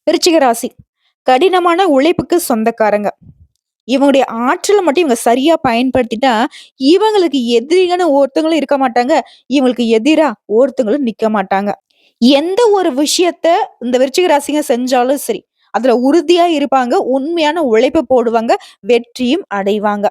விருச்சிக ராசி கடினமான உழைப்புக்கு சொந்தக்காரங்க. இவங்களுடைய ஆற்றல மட்டும் இவங்க சரியா பயன்படுத்திட்டா, இவங்களுக்கு எதிரிகன்னு ஒருத்தவங்களும் இருக்க மாட்டாங்க. இவங்களுக்கு எதிரா ஒருத்தவங்களும் நிக்க மாட்டாங்க. எந்த ஒரு விஷயத்த இந்த விருச்சிக ராசிங்க செஞ்சாலும் சரி, அதுல உறுதியா இருப்பாங்க. உண்மையான உழைப்ப போடுவாங்க. வெற்றியும் அடைவாங்க.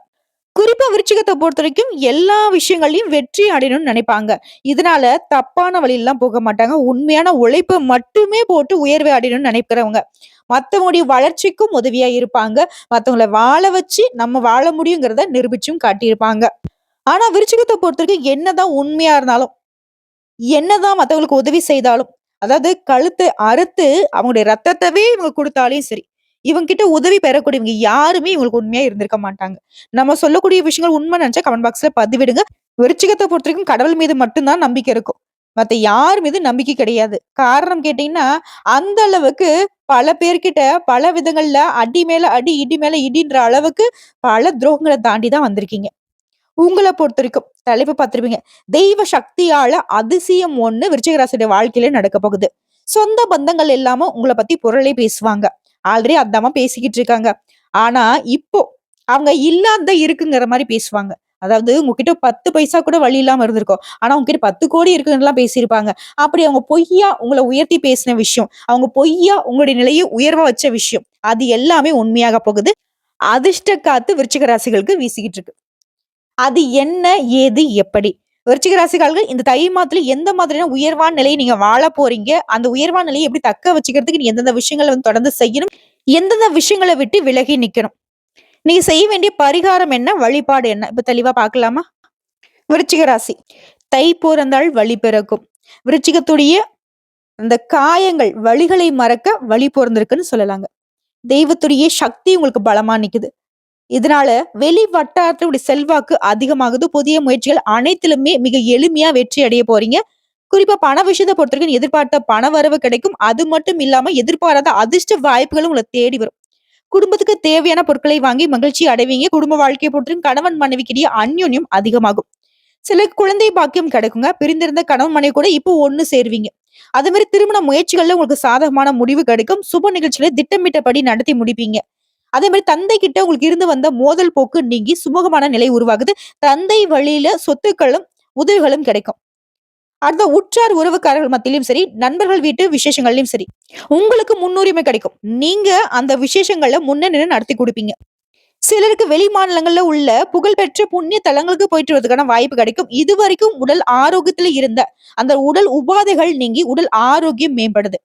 குறிப்பா விருச்சிகத்த பொறுத்தவரைக்கும் எல்லா விஷயங்கள்லயும் வெற்றி அடையணும்னு நினைப்பாங்க. இதனால தப்பான வழியிலலாம் போக மாட்டாங்க. உண்மையான உழைப்ப மட்டுமே போட்டு உயர்வை அடையணும்னு நினைக்கிறவங்க. மத்தவங்களுடைய வளர்ச்சிக்கும் உதவியா இருப்பாங்க. மத்தவங்கள வாழ வச்சு நம்ம வாழ முடியுங்கிறத நிரூபிச்சும் காட்டியிருப்பாங்க. ஆனா விருச்சிகத்த பொறுத்தவரைக்கும் என்னதான் உண்மையா இருந்தாலும், என்னதான் மத்தவங்களுக்கு உதவி செய்தாலும், அதாவது கழுத்த அறுத்து அவங்களுடைய ரத்தத்தவே இவங்க குடுத்தாலும் சரி, இவங்க கிட்ட உதவி பெறக்கூடியவங்க யாருமே இவங்களுக்கு உண்மையா இருந்திருக்க மாட்டாங்க. நம்ம சொல்லக்கூடிய விஷயங்கள் உண்மை நினைச்சா கமெண்ட் பாக்ஸ்ல பதிவிடுங்க. விருச்சிகத்த பொறுத்தவரைக்கும் கடவுள் மீது மட்டும் தான் நம்பிக்கை இருக்கும். மத்த யார் மீது நம்பிக்கை கிடையாது. காரணம் கேட்டீங்கன்னா, அந்த அளவுக்கு பல பேர்கிட்ட பல விதங்கள்ல அடி மேல அடி, இடி மேல இடின்ற அளவுக்கு பல துரோகங்கள தாண்டி தான் வந்திருக்கீங்க. உங்கள பொறுத்தவரைக்கும் தலைப்பு பார்த்திருப்பீங்க. தெய்வ சக்தியால அதிசயம் ஒண்ணு விருச்சிக ராசியுடைய வாழ்க்கையில நடக்க போகுது. சொந்த பந்தங்கள் இல்லாம உங்கள பத்தி புரளி பேசுவாங்க. ஆல்ரெடி அதாம்மா பேசிக்கிட்டு இருக்காங்க. ஆனா, இப்போ அவங்க இல்லாதத இருக்குங்கிற மாரி பேசுவாங்க. அதாவது உங்ககிட்ட 10 பைசா கூட வழி இல்லாம இருந்திருக்கும். ஆனா, உங்ககிட்ட 10 கோடி இருக்குன்னுலாம் பேசியிருப்பாங்க. அப்படி அவங்க பொய்யா உங்கள உயர்த்தி பேசின விஷயம், அவங்க பொய்யா உங்களுடைய நிலைய உயர்வா வச்ச விஷயம், அது எல்லாமே உண்மையாக போகுது. அதிர்ஷ்ட காத்து விருச்சிக ராசிகளுக்கு வீசிக்கிட்டு இருக்கு. அது என்ன? ஏது? எப்படி? விருச்சிக ராசிக்காரர்கள் இந்த தை மாதத்துல எந்த மாதிரியான உயர்வான நிலையை நீங்க வாழ போறீங்க? அந்த உயர்வான நிலையை எப்படி தக்க வச்சுக்கிறதுக்கு நீ எந்தெந்த விஷயங்கள வந்து தொடர்ந்து செய்யணும்? எந்தெந்த விஷயங்கள விட்டு விலகி நிக்கணும்? நீங்க செய்ய வேண்டிய பரிகாரம் என்ன? வழிபாடு என்ன? இப்ப தெளிவா பார்க்கலாமா? விருச்சிக ராசி. தை பிறந்தால் வழி பிறக்கும். விருச்சிகத்துடைய அந்த காயங்கள், வலிகளை மறக்க வழி பொறந்திருக்குன்னு சொல்லலாங்க. தெய்வத்துடைய சக்தி உங்களுக்கு பலமா நிக்குது. இதனால வெளி வட்டாரத்தினுடைய செல்வாக்கு அதிகமாகுது. புதிய முயற்சிகள் அனைத்திலுமே மிக எளிமையா வெற்றி அடைய போறீங்க. குறிப்பா பண விஷயத்த பொறுத்தவரைக்கும் எதிர்பார்த்த பண வரவு கிடைக்கும். அது மட்டும் இல்லாம எதிர்பாராத அதிர்ஷ்ட வாய்ப்புகளும் உங்கள தேடி வரும். குடும்பத்துக்கு தேவையான பொருட்களை வாங்கி மகிழ்ச்சி அடைவீங்க. குடும்ப வாழ்க்கையை பொறுத்தவரைக்கும் கணவன் மனைவிக்கிடையே அந்யோன்யம் அதிகமாகும். சில குழந்தை பாக்கியம் கிடைக்குங்க. பிரிந்திருந்த கணவன் மனைவி கூட இப்போ ஒண்ணு சேருவீங்க. அதே மாதிரி திருமண முயற்சிகள்ல உங்களுக்கு சாதகமான முடிவு கிடைக்கும். சுப நிகழ்ச்சிகளை திட்டமிட்டபடி நடத்தி முடிப்பீங்க. அதே மாரி தந்தை கிட்ட உங்களுக்கு இருந்து வந்த மோதல் போக்கு நீங்கி சுமூகமான நிலை உருவாகுது. தந்தை வழியில சொத்துக்களும், உதவிகளும் கிடைக்கும். அடுத்த உற்றார் உறவுக்காரர்கள் மத்தியிலும் சரி, நண்பர்கள் வீட்டு விசேஷங்கள்லயும் சரி, உங்களுக்கு முன்னுரிமை கிடைக்கும். நீங்க அந்த விசேஷங்கள முன்ன நின்னு நடத்தி குடுப்பீங்க. சிலருக்கு வெளி மாநிலங்கள்ல உள்ள புகழ்பெற்ற புண்ணிய தலங்களுக்கு போயிட்டு வரதுக்கான வாய்ப்பு கிடைக்கும். இதுவரைக்கும் உடல் ஆரோக்கியத்துல இருந்த அந்த உடல் உபாதைகள் நீங்கி உடல் ஆரோக்கியம் மேம்படுது.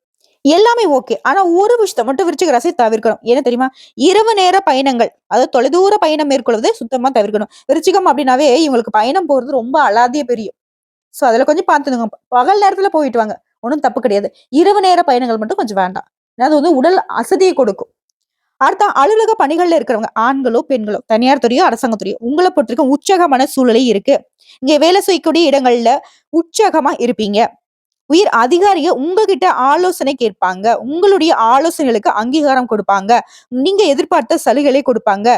எல்லாமே ஓகே. ஆனா ஒரு விஷயத்த மட்டும் விருச்சிக ராசி தவிர்க்கணும். என்ன தெரியுமா? இரவு நேர பயணங்கள், அதாவது தொலைதூர பயணம் மேற்கொள்வதை சுத்தமா தவிர்க்கணும். விருச்சிகம் அப்படின்னாவே இவங்களுக்கு பயணம் போறது ரொம்ப அலாதிய பிரியம். சோ அதுல கொஞ்சம் பார்த்துக்கோங்க. பகல் நேரத்துல போயிட்டு வாங்க. ஒண்ணும் தப்பு கிடையாது. இரவு நேர பயணங்கள் மட்டும் கொஞ்சம் வேண்டாம். ஏன்னா அது வந்து உடல் அசதியை கொடுக்கும். அடுத்த அலுவலக பணிகள்ல இருக்கிறவங்க, ஆண்களோ, பெண்களோ, தனியார் துறையோ, அரசாங்க துறையோ, உங்கள பொறுத்தவரைக்கும் உற்சாகமான சூழ்நிலை இருக்கு. இங்க வேலை செய்யக்கூடிய இடங்கள்ல உற்சாகமா இருப்பீங்க. உயர் அதிகாரிக உங்ககிட்ட ஆலோசனை கேட்பாங்க. உங்களுடைய ஆலோசனைகளுக்கு அங்கீகாரம் கொடுப்பாங்க. நீங்க எதிர்பார்த்த சலுகைகளை கொடுப்பாங்க.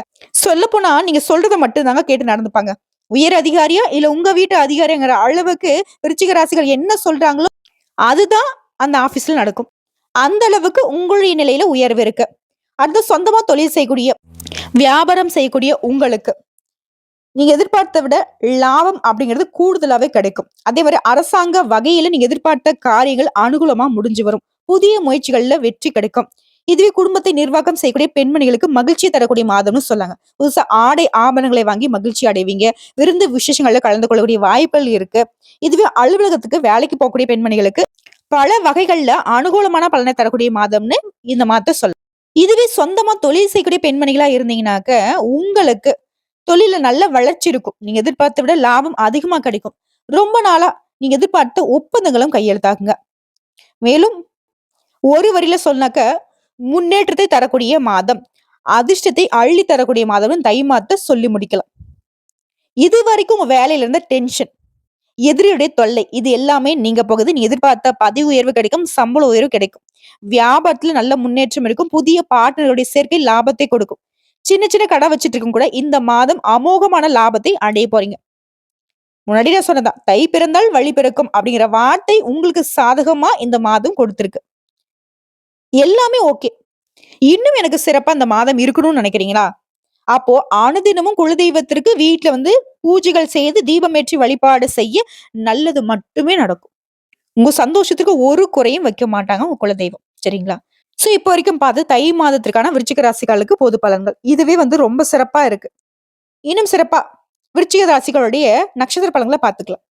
சொல்லப்போனா நீங்க சொல்றத மட்டும் தாங்க கேட்டு நடந்துப்பாங்க. உயர் அதிகாரியா இல்ல உங்க வீட்டு அதிகாரிங்கிற அளவுக்கு விருச்சிக ராசிகள் என்ன சொல்றாங்களோ அதுதான் அந்த ஆபீஸ்ல நடக்கும். அந்த அளவுக்கு உங்களுடைய நிலையில உயர்வு இருக்கு. அடுத்து சொந்தமா தொழில் செய்யக்கூடிய, வியாபாரம் செய்யக்கூடிய உங்களுக்கு நீங்க எதிர்பார்த்த விட லாபம் அப்படிங்கிறது கூடுதலாவே கிடைக்கும். அதே மாதிரி அரசாங்க வகையில நீங்க எதிர்பார்த்த காரியங்கள் அனுகூலமா முடிஞ்சு வரும். புதிய முயற்சிகள்ல வெற்றி கிடைக்கும். இதுவே குடும்பத்தை நிர்வாகம் செய்யக்கூடிய பெண்மணிகளுக்கு மகிழ்ச்சி தரக்கூடிய மாதம்னு சொல்லாங்க. புதுசா ஆடை ஆபரணங்களை வாங்கி மகிழ்ச்சி அடைவீங்க. விருந்து விசேஷங்கள்ல கலந்து கொள்ளக்கூடிய வாய்ப்புகள் இருக்கு. இதுவே அலுவலகத்துக்கு வேலைக்கு போகக்கூடிய பெண்மணிகளுக்கு பல வகைகள்ல அனுகூலமான பலனை தரக்கூடிய மாதம்னு இந்த மாதத்தை சொல்லலாம். இதுவே சொந்தமா தொழில் செய்யக்கூடிய பெண்மணிகளா இருந்தீங்கன்னாக்க உங்களுக்கு தொழில்ல நல்ல வளர்ச்சி இருக்கும். நீங்க எதிர்பார்த்த விட லாபம் அதிகமா கிடைக்கும். ரொம்ப நாளா நீங்க எதிர்பார்த்த ஒப்பந்தங்களும் கையெழுத்தாகுங்க. மேலும் ஒரு வரியில சொன்னாக்க முன்னேற்றத்தை தரக்கூடிய மாதம், அதிர்ஷ்டத்தை அள்ளி தரக்கூடிய மாதம்னு தை மாதத்த சொல்லி முடிக்கலாம். இதுவரைக்கும் உங்க வேலையில இருந்த டென்ஷன், எதிரியுடைய தொல்லை இது எல்லாமே நீங்க போகுது. நீ எதிர்பார்த்த பதவி உயர்வு கிடைக்கும், சம்பள உயர்வு கிடைக்கும். வியாபாரத்துல நல்ல முன்னேற்றம் இருக்கும். புதிய பார்ட்னருடைய சேர்க்கை லாபத்தை கொடுக்கும். சின்ன சின்ன கடை வச்சுட்டு இருக்கும் கூட இந்த மாதம் அமோகமான லாபத்தை அடைய போறீங்க. முன்னாடி நான் சொன்னதான் தை பிறந்தால் வழி பிறக்கும் அப்படிங்கிற வார்த்தை உங்களுக்கு சாதகமா இந்த மாதம் கொடுத்திருக்கு. எல்லாமே ஓகே. இன்னும் எனக்கு சிறப்பா இந்த மாதம் இருக்கணும்னு நினைக்கிறீங்களா? அப்போ அனுதினமும் குலதெய்வத்திற்கு வீட்ல வந்து பூஜைகள் செய்து தீபமேற்றி வழிபாடு செய்ய நல்லது மட்டுமே நடக்கும். உங்க சந்தோஷத்துக்கு ஒரு குறையும் வைக்க மாட்டாங்க உங்க குலதெய்வம். சரிங்களா? சோ, இப்போ வரைக்கும் பார்த்து தை மாதத்திற்கான விருச்சிக ராசிகளுக்கு பொது பலன்கள். இதுவே வந்து ரொம்ப சிறப்பா இருக்கு. இன்னும் சிறப்பா விருச்சிக ராசிகளுடைய நட்சத்திர பலன்கள பார்த்துக்கலாம்.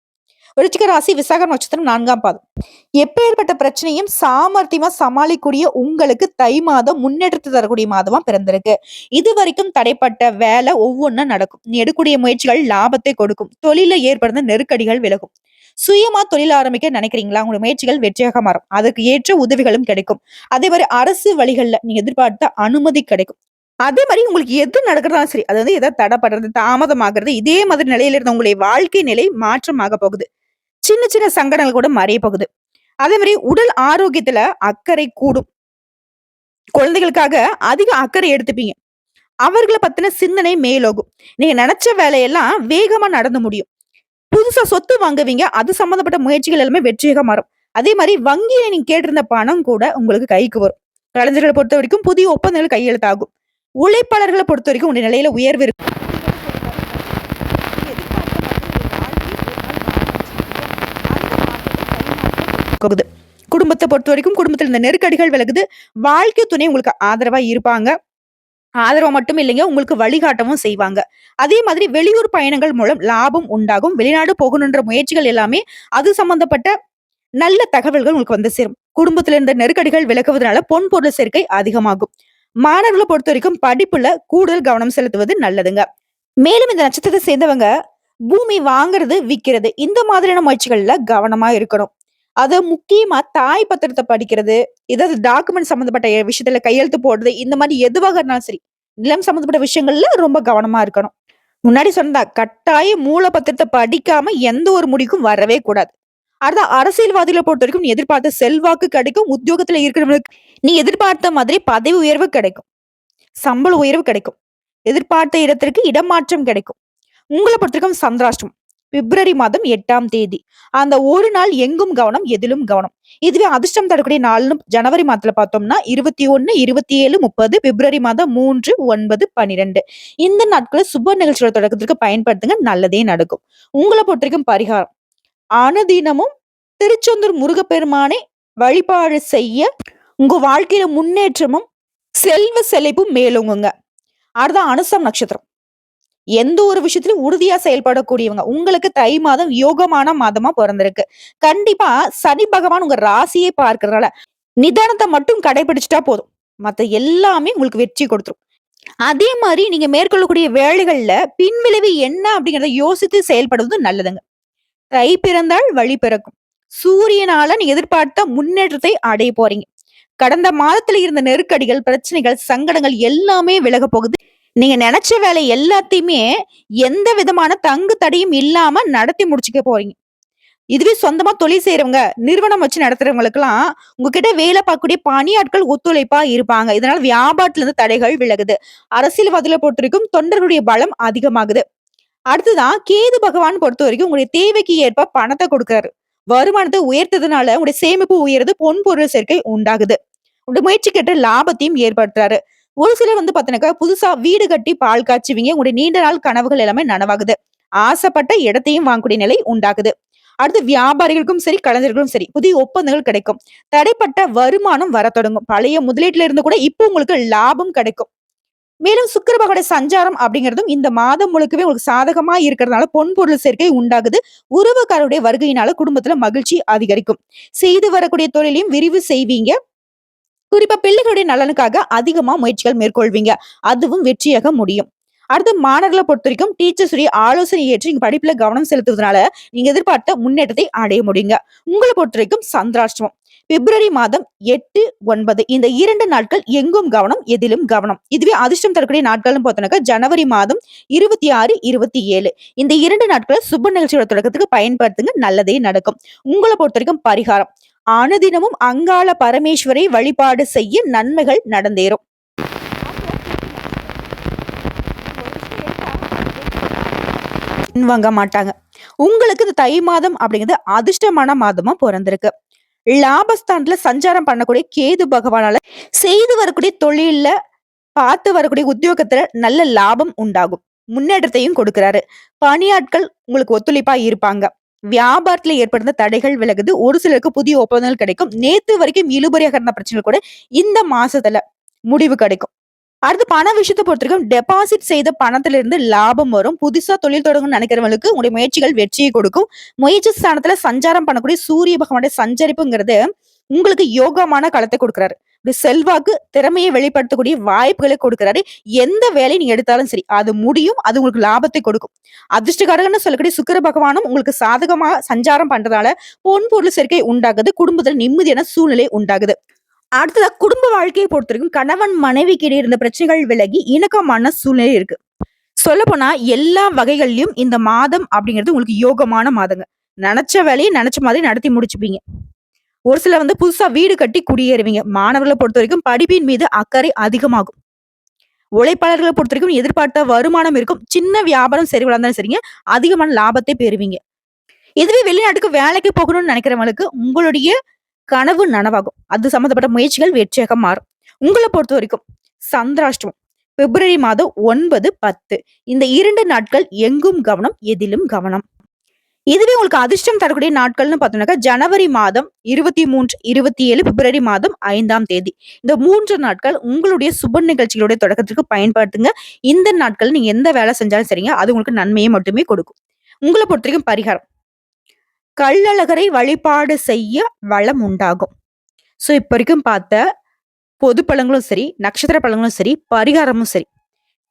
விருச்சிக ராசி விசாகம் நட்சத்திரம் 4ஆம் பாதம். எப்பேற்பட்ட பிரச்சனையும் சாமர்த்தியமா சமாளிக்கக்கூடிய உங்களுக்கு தை மாதம் முன்னேற்றத்தை தரக்கூடிய மாதமா பிறந்திருக்கு. இதுவரைக்கும் தடைப்பட்ட வேலை ஒவ்வொன்னா நடக்கும். நீ எடுக்கக்கூடிய முயற்சிகள் லாபத்தை கொடுக்கும். தொழில ஏற்படுத்த நெருக்கடிகள் விலகும். சுயமா தொழில் ஆரம்பிக்க நினைக்கிறீங்களா? உங்களுடைய முயற்சிகள் வெற்றியாக மாறும். அதற்கு ஏற்ற உதவிகளும் கிடைக்கும். அதே மாதிரி அரசு வழிகள்ல நீங்க எதிர்பார்த்த அனுமதி கிடைக்கும். அதே மாரி உங்களுக்கு எது நடக்கிறதாலும் சரி, அது வந்து ஏதாவது தடைப்படுறது, தாமதமாகுறது, இதே மாதிரி நிலையில இருந்த உங்களுடைய வாழ்க்கை நிலை மாற்றமாக போகுது. சின்ன சின்ன சங்கடங்கள் கூட மறைய போகுது. அதே மாரி உடல் ஆரோக்கியத்துல அக்கறை கூடும். குழந்தைகளுக்காக அதிக அக்கறை எடுத்துப்பீங்க. அவர்கள பத்தின சிந்தனை மேலோகும். நீங்க நெனச்ச வேலையெல்லாம் வேகமா நடந்து முடியும். புதுசா சொத்து வாங்குவீங்க. அது சம்பந்தப்பட்ட முயற்சிகள் எல்லாமே வெற்றியாக மாறும். அதே மாரி வங்கியில நீங்க கேட்டிருந்த பணம் கூட உங்களுக்கு கைக்கு வரும். கலைஞர்கள பொறுத்தவரைக்கும் புதிய ஒப்பந்தங்கள் கையெழுத்தாகும். உழைப்பாளர்கள பொறுத்தவரைக்கும் உங்க நிலையில உயர்வு இருக்கும். போகுது. குடும்பத்த பொறுத்தவரைக்கும் குடும்பத்துல இந்த நெருக்கடிகள் விலகுது. வாழ்க்கை துணை உங்களுக்கு ஆதரவா இருப்பாங்க. ஆதரவு மட்டும் இல்லைங்க, உங்களுக்கு வழிகாட்டவும் செய்வாங்க. அதே மாதிரி வெளியூர் பயணங்கள் மூலம் லாபம் உண்டாகும். வெளிநாடு போகணுன்ற முயற்சிகள் எல்லாமே அது சம்பந்தப்பட்ட நல்ல தகவல்கள் உங்களுக்கு வந்து சேரும். குடும்பத்துல இருந்த நெருக்கடிகள் விலகுவதனால பொன் பொருள் சேர்க்கை அதிகமாகும். மாணவர்களை பொறுத்த வரைக்கும் படிப்புல கூடுதல் கவனம் செலுத்துவது நல்லதுங்க. மேலும் இந்த நட்சத்திரத்தை சேர்ந்தவங்க பூமி வாங்குறது, விக்கிறது இந்த மாதிரியான முயற்சிகள்ல கவனமா இருக்கணும். அது முக்கியமா தாய் பத்திரத்தை படிக்கிறது, ஏதாவது டாக்குமெண்ட் சம்பந்தப்பட்ட விஷயத்துல கையெழுத்து போடுறது, இந்த மாதிரி எதுவாக இருந்தாலும் சரி, நிலம் சம்பந்தப்பட்ட விஷயங்கள்ல ரொம்ப கவனமா இருக்கணும். முன்னாடி சொன்னா கட்டாய மூல பத்திரத்தை படிக்காம எந்த ஒரு முடிவுக்கும் வரவே கூடாது. அடுத்த அரசியல்வாதிகளை பொறுத்த வரைக்கும் நீ எதிர்பார்த்த செல்வாக்கு கிடைக்கும். உத்தியோகத்துல இருக்கிறவங்களுக்கு நீ எதிர்பார்த்த மாதிரி பதவி உயர்வு கிடைக்கும். சம்பள உயர்வு கிடைக்கும். எதிர்பார்த்த இடத்திற்கு இடமாற்றம் கிடைக்கும். உங்கள பொறுத்தவரைக்கும் சந்திராஷ்டமம். பிப்ரவரி மாதம் 8ஆம் தேதி. அந்த ஒரு நாள் எங்கும் கவனம், எதிலும் கவனம். இதுவே அதிர்ஷ்டம் தரக்கூடிய நாள்னு ஜனவரி மாதத்துல பார்த்தோம்னா 21, 27, 30, பிப்ரவரி மாதம் 3, 9, 12. இந்த நாட்கள சுப நிகழ்ச்சியோட தொடக்கத்திற்கு பயன்படுத்துங்க. நல்லதே நடக்கும். உங்கள பொறுத்தவரைக்கும் பரிகாரம். அனுதினமும் திருச்செந்தூர் முருகப்பெருமானை வழிபாடு செய்ய உங்க வாழ்க்கையில முன்னேற்றமும் செல்வ செழிப்பும் மேலோங்குங்க. அடுத்த அனுசம் நட்சத்திரம். எந்த ஒரு விஷயத்திலும் உறுதியா செயல்படக்கூடியவங்க. உங்களுக்கு தை மாதம் யோகமான மாதமா பிறந்திருக்கு. கண்டிப்பா சனி பகவான் உங்க ராசியை பார்க்கிறதால நிதானத்தை மட்டும் கடைபிடிச்சிட்டா போதும். மத்த எல்லாமே உங்களுக்கு வெற்றி கொடுத்துரும். அதே மாதிரி நீங்க மேற்கொள்ளக்கூடிய வேலைகள்ல பின்விளைவு என்ன அப்படிங்கறத யோசித்து செயல்படுவது நல்லதுங்க. தை பிறந்தால் வழி பிறக்கும். சூரியனால நீ எதிர்பார்த்த முன்னேற்றத்தை அடைய போறீங்க. கடந்த மாதத்துல இருந்த நெருக்கடிகள், பிரச்சனைகள், சங்கடங்கள் எல்லாமே விலக போகுது. நீங்க நினைச்ச வேலை எல்லாத்தையுமே எந்த விதமான தங்கு தடையும் இல்லாம நடத்தி முடிச்சுக்க போறீங்க. இதுவே சொந்தமா தொழில் செய்யறவங்க, நிறுவனம் வச்சு நடத்துறவங்களுக்கெல்லாம் உங்ககிட்ட வேலை பார்க்கக்கூடிய பணியாட்கள் ஒத்துழைப்பா இருப்பாங்க. இதனால வியாபாரத்துல இருந்து தடைகள் விலகுது. அரசியல்வாதிகளை பொறுத்த வரைக்கும் தொண்டர்களுடைய பலம் அதிகமாகுது. அடுத்துதான் கேது பகவான் பொறுத்த வரைக்கும் உங்களுடைய தேவைக்கு ஏற்ப பணத்தை கொடுக்கிறாரு. வருமானத்தை உயர்த்ததுனால உங்களுடைய சேமிப்பு உயருது, பொன் பொருள் சேர்க்கை உண்டாகுது. உங்களுடைய முயற்சிக்கேற்ற லாபத்தையும் ஏற்படுத்துறாரு. ஒரு சிலர் வந்து பாத்தீங்கன்னாக்கா புதுசா வீடு கட்டி பால் காய்ச்சுவீங்க. உங்களுடைய நீண்ட நாள் கனவுகள் எல்லாமே நனவாகுது. ஆசைப்பட்ட இடத்தையும் வாங்கக்கூடிய நிலை உண்டாகுது. அடுத்து வியாபாரிகளுக்கும் சரி, கலைஞர்களுக்கும் சரி புதிய ஒப்பந்தங்கள் கிடைக்கும். தடைப்பட்ட வருமானம் வர தொடங்கும். பழைய முதலீட்டுல இருந்து கூட இப்போ உங்களுக்கு லாபம் கிடைக்கும். மேலும் சுக்கிர பகவானுடைய சஞ்சாரம் அப்படிங்கிறதும் இந்த மாதம் முழுக்கவே உங்களுக்கு சாதகமா இருக்கிறதுனால பொன் பொருள் சேர்க்கை உண்டாகுது. உறவுக்காரருடைய வருகையினால குடும்பத்துல மகிழ்ச்சி அதிகரிக்கும். செய்து வரக்கூடிய தொழிலையும் விரிவு செய்வீங்க. குறிப்பா பிள்ளைகளுடைய நலனுக்காக அதிகமா முயற்சிகள் மேற்கொள்வீங்க. அதுவும் வெற்றியாக முடியும். அடுத்து மாணவர்களை பொறுத்த வரைக்கும் டீச்சர்ஸ் உடைய ஆலோசனை ஏற்று நீங்க படிப்புல கவனம் செலுத்துவதனால நீங்க எதிர்பார்த்த முன்னேற்றத்தை அடைய முடியுங்க. உங்களை பொறுத்த வரைக்கும் சந்திராஷ்டமம். பிப்ரவரி மாதம் 8, 9 இந்த 2 நாட்கள் எங்கும் கவனம், எதிலும் கவனம். இதுவே அதிர்ஷ்டம் தரக்கூடிய நாட்கள்னு பார்த்தோம்னாக்கா ஜனவரி மாதம் 26, 27 இந்த 2 நாட்களை சுப நிகழ்ச்சியோட தொடக்கத்துக்கு பயன்படுத்துங்க. நல்லதே நடக்கும். உங்களை பொறுத்த வரைக்கும் பரிகாரம். அனுதினமும் அங்காள பரமேஸ்வரை வழிபாடு செய்ய நன்மைகள் நடந்தேறும். வாங்க மாட்டாங்க. உங்களுக்கு இந்த தை மாதம் அப்படிங்கிறது அதிர்ஷ்டமான மாதமா பிறந்திருக்கு. லாபஸ்தானத்துல சஞ்சாரம் பண்ணக்கூடிய கேது பகவானால செய்து வரக்கூடிய தொழில்ல, பார்த்து வரக்கூடிய உத்தியோகத்துல நல்ல லாபம் உண்டாகும். முன்னேற்றத்தையும் கொடுக்கிறாரு. பணியாட்கள் உங்களுக்கு ஒத்துழைப்பா இருப்பாங்க. வியாபாரத்துல ஏற்படுத்த தடைகள் விலகுது. ஒரு சிலருக்கு புதிய ஒப்பந்தங்கள் கிடைக்கும். நேத்து வரைக்கும் இழுபறியாக இருந்த பிரச்சனைகள் கூட இந்த மாசத்துல முடிவு கிடைக்கும். அடுத்து பண விஷயத்த பொறுத்தவரைக்கும் டெபாசிட் செய்த பணத்துல இருந்து லாபம் வரும். புதுசா தொழில் தொடங்கணும்னு நினைக்கிறவங்களுக்கு உங்களுடைய முயற்சிகள் வெற்றியை கொடுக்கும். முயற்சி ஸ்தானத்துல சஞ்சாரம் பண்ணக்கூடிய சூரிய பகவானுடைய சஞ்சரிப்புங்கிறது உங்களுக்கு யோகமான களத்தை கொடுக்கிறாரு. இப்படி செல்வாக்கு, திறமையை வெளிப்படுத்தக்கூடிய வாய்ப்புகளை கொடுக்கிறாரு. எந்த வேலையை நீங்க எடுத்தாலும் சரி, அது முடியும். அது உங்களுக்கு லாபத்தை கொடுக்கும். அதிர்ஷ்டகாரகன்னு சொல்லக்கூடிய சுக்கிர பகவானும் உங்களுக்கு சாதகமா சஞ்சாரம் பண்றதால பொன் பொருள் சேர்க்கை உண்டாகுது. குடும்பத்துல நிம்மதியான சூழ்நிலை உண்டாகுது. அடுத்ததா குடும்ப வாழ்க்கையை பொறுத்தவரைக்கும் கணவன் மனைவிக்கு இடையே இருந்த பிரச்சனைகள் விலகி இணக்கமான சூழ்நிலை இருக்கு. சொல்லப்போனா எல்லா வகைகள்லயும் இந்த மாதம் அப்படிங்கிறது உங்களுக்கு யோகமான மாதங்க. நினைச்ச வேலையை நினைச்ச மாதிரி நடத்தி முடிச்சுப்பீங்க. ஒரு சிலர் புதுசா வீடு கட்டி குடியேறுவீங்க. மாணவர்களை பொறுத்த வரைக்கும் படிப்பின் மீது அக்கறை அதிகமாகும். உழைப்பாளர்களை பொறுத்த வரைக்கும் எதிர்பார்த்த வருமானம் இருக்கும். சின்ன வியாபாரம் சரி வளர்ந்தாலும் சரிங்க, அதிகமான லாபத்தை பெறுவீங்க. இதுவே வெளிநாட்டுக்கு வேலைக்கு போகணும்னு நினைக்கிறவங்களுக்கு உங்களுடைய கனவு நனவாகும். அது சம்பந்தப்பட்ட முயற்சிகள் வெற்றியாக மாறும். உங்களை பொறுத்த வரைக்கும் சந்திராஷ்டமம் பிப்ரவரி மாதம் 9, 10 இந்த 2 நாட்கள் எங்கும் கவனம், எதிலும் கவனம். இதுவே உங்களுக்கு அதிர்ஷ்டம் தரக்கூடிய நாட்கள்னு பார்த்தோம்னாக்கா ஜனவரி மாதம் 23, 27, பிப்ரவரி மாதம் 5ஆம் தேதி. இந்த 3 நாட்கள் உங்களுடைய சுப நிகழ்ச்சிகளுடைய தொடக்கத்திற்கு பயன்படுத்துங்க. இந்த நாட்கள் நீங்க எந்த வேலை செஞ்சாலும் சரிங்க, அது உங்களுக்கு நன்மையை மட்டுமே கொடுக்கும். உங்களை பொறுத்த வரைக்கும் பரிகாரம் கள்ளழகரை வழிபாடு செய்ய வளம் உண்டாகும். சோ இப்ப வரைக்கும் பார்த்த பொது பலன்களும் சரி, நட்சத்திர பலன்களும் சரி, பரிகாரமும் சரி,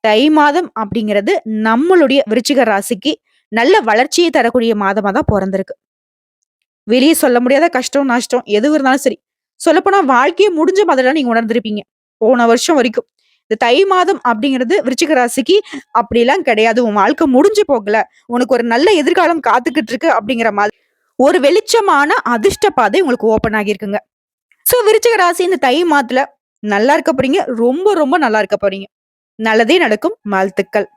தை மாதம் அப்படிங்கிறது நம்மளுடைய விருச்சிக ராசிக்கு நல்ல வளர்ச்சியை தரக்கூடிய மாதமா தான் பிறந்திருக்கு. வெளியே சொல்ல முடியாத கஷ்டம், நஷ்டம் எது இருந்தாலும் சரி, சொல்லப்போனா வாழ்க்கையை முடிஞ்ச மாதிரிலாம் நீங்க உணர்ந்திருப்பீங்க போன வருஷம் வரைக்கும். இந்த தை மாதம் அப்படிங்கிறது விருச்சிக ராசிக்கு அப்படிலாம் கிடையாது. உன் வாழ்க்கை முடிஞ்சு போகல, உனக்கு ஒரு நல்ல எதிர்காலம் காத்துக்கிட்டு இருக்கு அப்படிங்கிற மாதிரி ஒரு வெளிச்சமான அதிர்ஷ்ட பாதை உங்களுக்கு ஓபன் ஆகியிருக்குங்க. சோ விருச்சிக ராசி இந்த தை மாதத்துல நல்லா இருக்க போறீங்க. ரொம்ப ரொம்ப நல்லா இருக்க போறீங்க. நல்லதே நடக்கும். வாழ்த்துக்கள்.